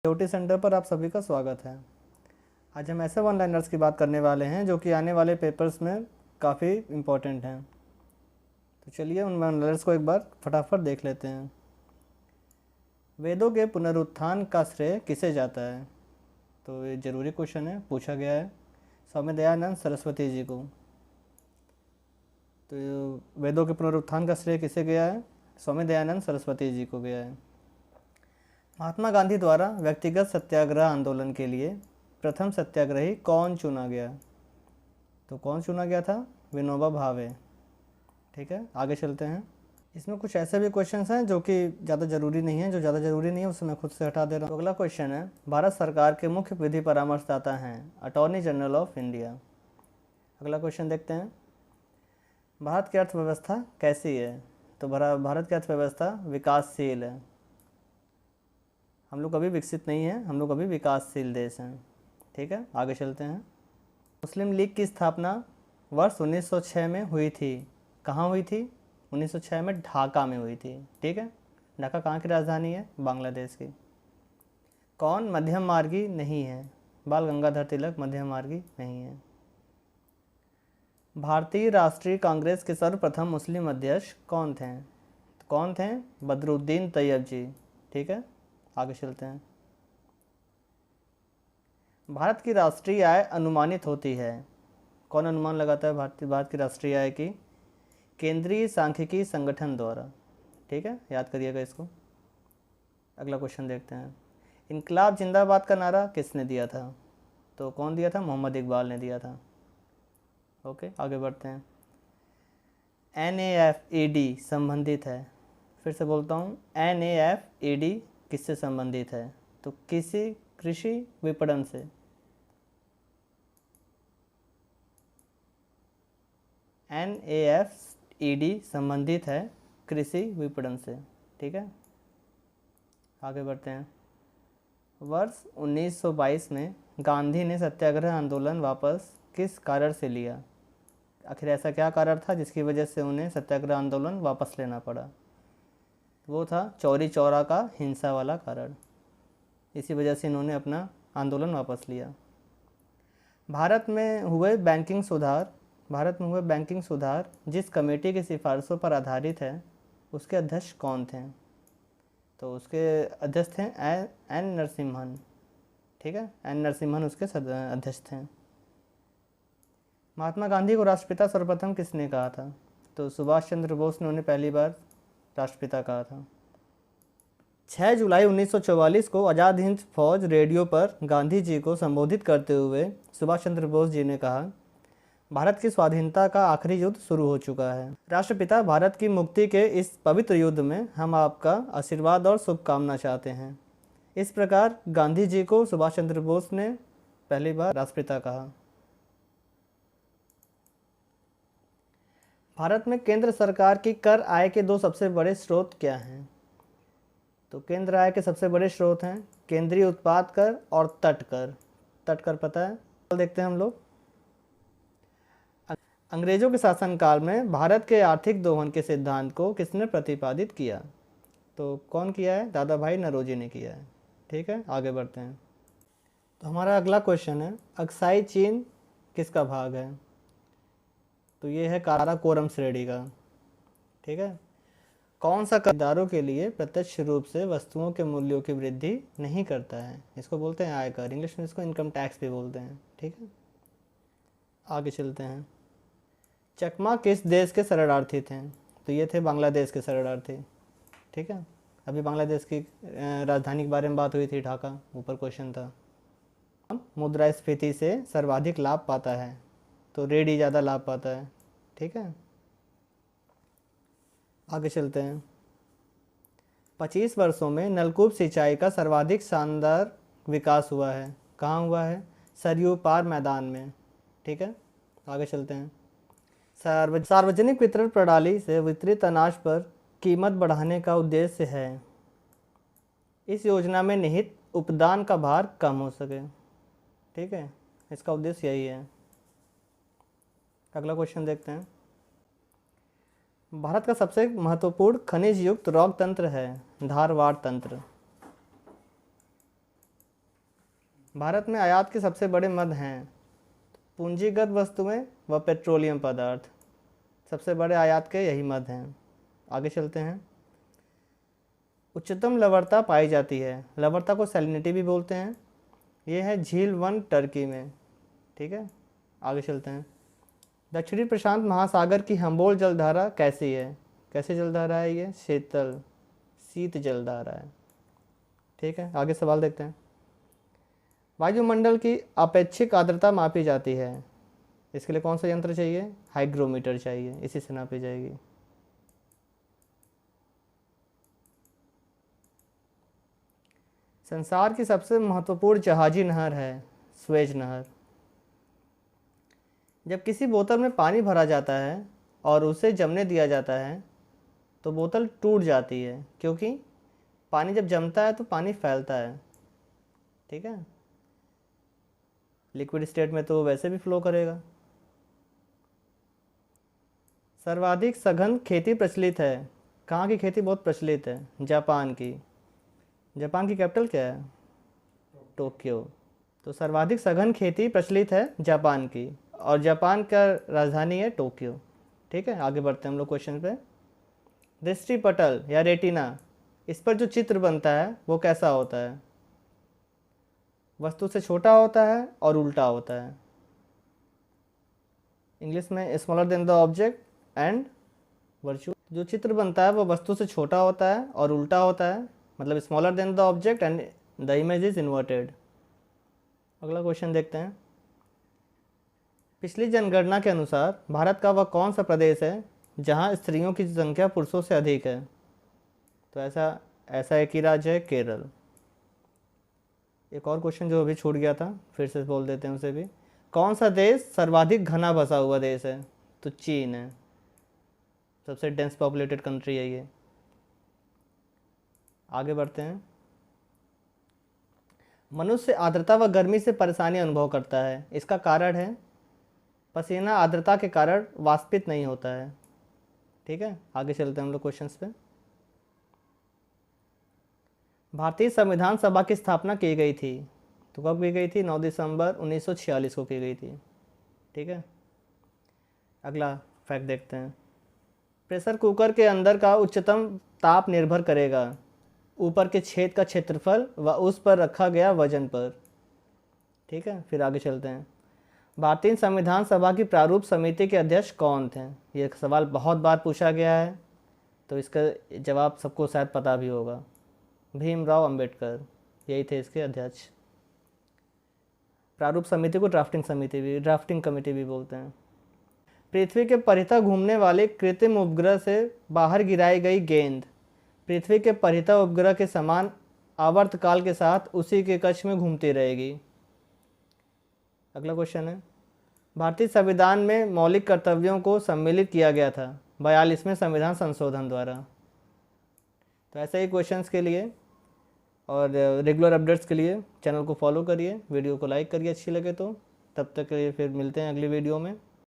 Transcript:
T centre पर आप सभी का स्वागत है। आज हम ऐसे वन लाइनर्स की बात करने वाले हैं जो कि आने वाले पेपर्स में काफ़ी इम्पोर्टेंट हैं। तो चलिए उन वन लाइनर्स को एक बार फटाफट देख लेते हैं। वेदों के पुनरुत्थान का श्रेय किसे जाता है? तो ये ज़रूरी क्वेश्चन है, पूछा गया है स्वामी दयानंद सरस्वती जी को। तो वेदों के पुनरुत्थान का श्रेय किसे गया है? स्वामी दयानंद सरस्वती जी को गया है। महात्मा गांधी द्वारा व्यक्तिगत सत्याग्रह आंदोलन के लिए प्रथम सत्याग्रही कौन चुना गया? तो कौन चुना गया था? विनोबा भावे। ठीक है, आगे चलते हैं। इसमें कुछ ऐसे भी क्वेश्चंस हैं जो कि ज़्यादा ज़रूरी नहीं है, जो ज़्यादा ज़रूरी नहीं है उसे मैं खुद से हटा दे रहा हूँ। तो अगला क्वेश्चन है, भारत सरकार के मुख्य विधि परामर्शदाता हैं अटॉर्नी जनरल ऑफ इंडिया। अगला क्वेश्चन देखते हैं, भारत की अर्थव्यवस्था कैसी है? तो भारत की अर्थव्यवस्था विकासशील है। हम लोग कभी विकसित नहीं हैं, हम लोग अभी विकासशील देश हैं। ठीक है, आगे चलते हैं। मुस्लिम लीग की स्थापना वर्ष 1906 में हुई थी। कहाँ हुई थी? 1906 में ढाका में हुई थी। ठीक है, ढाका कहाँ की राजधानी है? बांग्लादेश की। कौन मध्यम मार्गी नहीं है? बाल गंगाधर तिलक मध्यम मार्गी नहीं है। भारतीय राष्ट्रीय कांग्रेस के सर्वप्रथम मुस्लिम अध्यक्ष कौन थे? कौन थे? बदरुद्दीन तैयब जी। ठीक है, आगे चलते हैं। भारत की राष्ट्रीय आय अनुमानित होती है। कौन अनुमान लगाता है भारत की राष्ट्रीय आय की? केंद्रीय सांख्यिकी संगठन द्वारा। ठीक है, याद करिएगा इसको। अगला क्वेश्चन देखते हैं, इनकलाब जिंदाबाद का नारा किसने दिया था? तो कौन दिया था? मोहम्मद इकबाल ने दिया था। ओके, आगे बढ़ते हैं। NAFED संबंधित है, फिर से बोलता हूँ, NAFED किससे संबंधित है? तो कृषि विपणन से। NAFED संबंधित है कृषि विपणन से। ठीक है, आगे बढ़ते हैं। वर्ष 1922 में गांधी ने सत्याग्रह आंदोलन वापस किस कारण से लिया? आखिर ऐसा क्या कारण था जिसकी वजह से उन्हें सत्याग्रह आंदोलन वापस लेना पड़ा? वो था चौरी चौरा का हिंसा वाला कारण। इसी वजह से इन्होंने अपना आंदोलन वापस लिया। भारत में हुए बैंकिंग सुधार जिस कमेटी की सिफारिशों पर आधारित है उसके अध्यक्ष कौन थे? तो उसके अध्यक्ष थे एन नरसिम्हन। ठीक है, एन नरसिम्हन उसके अध्यक्ष थे। महात्मा गांधी को राष्ट्रपिता सर्वप्रथम किसने कहा था? तो सुभाष चंद्र बोस ने उन्हें पहली बार राष्ट्रपिता कहा था। 6 जुलाई 1944 को आज़ाद हिंद फौज रेडियो पर गांधी जी को संबोधित करते हुए सुभाष चंद्र बोस जी ने कहा, भारत की स्वाधीनता का आखिरी युद्ध शुरू हो चुका है। राष्ट्रपिता, भारत की मुक्ति के इस पवित्र युद्ध में हम आपका आशीर्वाद और शुभकामना चाहते हैं। इस प्रकार गांधी जी को सुभाष चंद्र बोस ने पहली बार राष्ट्रपिता कहा। भारत में केंद्र सरकार की कर आय के दो सबसे बड़े स्रोत क्या हैं? तो केंद्र आय के सबसे बड़े स्रोत हैं केंद्रीय उत्पाद कर और तट कर। तट कर पता है, देखते हैं हम लोग। अंग्रेजों के शासनकाल में भारत के आर्थिक दोहन के सिद्धांत को किसने प्रतिपादित किया? तो कौन किया है? दादा भाई नौरोजी ने किया है। ठीक है, आगे बढ़ते हैं। तो हमारा अगला क्वेश्चन है, अक्साई चीन किसका भाग है? तो ये है काराकोरम श्रेणी का। ठीक है, कौन सा खरीदारों के लिए प्रत्यक्ष रूप से वस्तुओं के मूल्यों की वृद्धि नहीं करता है? इसको बोलते हैं आयकर, इंग्लिश में इसको इनकम टैक्स भी बोलते हैं। ठीक है, आगे चलते हैं। चकमा किस देश के शरणार्थी थे? तो ये थे बांग्लादेश के शरणार्थी। ठीक है, अभी बांग्लादेश की राजधानी के बारे में बात हुई थी, ढाका, ऊपर क्वेश्चन था। मुद्रास्फीति से सर्वाधिक लाभ पाता है? तो रेडी ज़्यादा लाभ पाता है। ठीक है, आगे चलते हैं। 25 वर्षों में नलकूप सिंचाई का सर्वाधिक शानदार विकास हुआ है। कहाँ हुआ है? सरयू पार मैदान में। ठीक है, आगे चलते हैं। सार्वजनिक वितरण प्रणाली से वितरित अनाज पर कीमत बढ़ाने का उद्देश्य है। इस योजना में निहित उपदान का भार कम हो सके। ठीक है, इसका उद्देश्य यही है। अगला क्वेश्चन देखते हैं। भारत का सबसे महत्वपूर्ण खनिज युक्त रॉक तंत्र है धारवाड़ तंत्र। भारत में आयात के सबसे बड़े मद हैं पूंजीगत वस्तुएं व पेट्रोलियम पदार्थ। सबसे बड़े आयात के यही मद हैं। आगे चलते हैं। उच्चतम लवणता पाई जाती है, लवणता को सैलिनिटी भी बोलते हैं। ये है झील 1 टर्की में। ठीक है, आगे चलते हैं। दक्षिणी प्रशांत महासागर की हम्बोल्ट जलधारा कैसी है? कैसी जलधारा है ये? शीत जलधारा है। ठीक है, आगे सवाल देखते हैं। वायुमंडल की अपेक्षिक आर्द्रता मापी जाती है, इसके लिए कौन सा यंत्र चाहिए? हाइग्रोमीटर चाहिए, इसी से नापी जाएगी। संसार की सबसे महत्वपूर्ण जहाजी नहर है स्वेज नहर। जब किसी बोतल में पानी भरा जाता है और उसे जमने दिया जाता है तो बोतल टूट जाती है, क्योंकि पानी जब जमता है तो पानी फैलता है। ठीक है, लिक्विड स्टेट में तो वैसे भी फ्लो करेगा। सर्वाधिक सघन खेती प्रचलित है, कहाँ की खेती बहुत प्रचलित है? जापान की। जापान की कैपिटल क्या है? टोक्यो। तो सर्वाधिक सघन खेती प्रचलित है जापान की, और जापान का राजधानी है टोक्यो। ठीक है, आगे बढ़ते हैं हम लोग क्वेश्चन पे। दृष्टिपटल या रेटिना, इस पर जो चित्र बनता है वो कैसा होता है? वस्तु से छोटा होता है और उल्टा होता है। इंग्लिश में smaller than the object and virtual. जो चित्र बनता है वो वस्तु से छोटा होता है और उल्टा होता है, मतलब smaller than the object and the image is inverted. अगला क्वेश्चन देखते हैं। पिछली जनगणना के अनुसार भारत का वह कौन सा प्रदेश है जहां स्त्रियों की संख्या पुरुषों से अधिक है? तो ऐसा एक ही राज्य है, केरल। एक और क्वेश्चन जो अभी छूट गया था, फिर से बोल देते हैं उसे भी। कौन सा देश सर्वाधिक घना बसा हुआ देश है? तो चीन है, सबसे डेंस पॉपुलेटेड कंट्री है ये। आगे बढ़ते हैं। मनुष्य आर्द्रता व गर्मी से परेशानी अनुभव करता है, इसका कारण है पसीना आर्द्रता के कारण वाष्पित नहीं होता है। ठीक है, आगे चलते हैं हम लोग क्वेश्चंस पे। भारतीय संविधान सभा की स्थापना की गई थी, तो कब की गई थी? 9 दिसंबर 1946 को की गई थी। ठीक है, अगला फैक्ट देखते हैं। प्रेशर कुकर के अंदर का उच्चतम ताप निर्भर करेगा ऊपर के छेद का क्षेत्रफल व उस पर रखा गया वजन पर। ठीक है, फिर आगे चलते हैं। भारतीय संविधान सभा की प्रारूप समिति के अध्यक्ष कौन थे? ये सवाल बहुत बार पूछा गया है, तो इसका जवाब सबको शायद पता भी होगा। भीमराव अंबेडकर, यही थे इसके अध्यक्ष। प्रारूप समिति को ड्राफ्टिंग कमेटी भी बोलते हैं। पृथ्वी के परितः घूमने वाले कृत्रिम उपग्रह से बाहर गिराई गई गेंद पृथ्वी के परितः उपग्रह के समान आवर्तकाल के साथ उसी के कक्ष में घूमती रहेगी। अगला क्वेश्चन है। भारतीय संविधान में मौलिक कर्तव्यों को सम्मिलित किया गया था 42वें संविधान संशोधन द्वारा। तो ऐसे ही क्वेश्चंस के लिए और रेगुलर अपडेट्स के लिए चैनल को फॉलो करिए, वीडियो को लाइक करिए अच्छी लगे तो। तब तक के लिए फिर मिलते हैं अगली वीडियो में।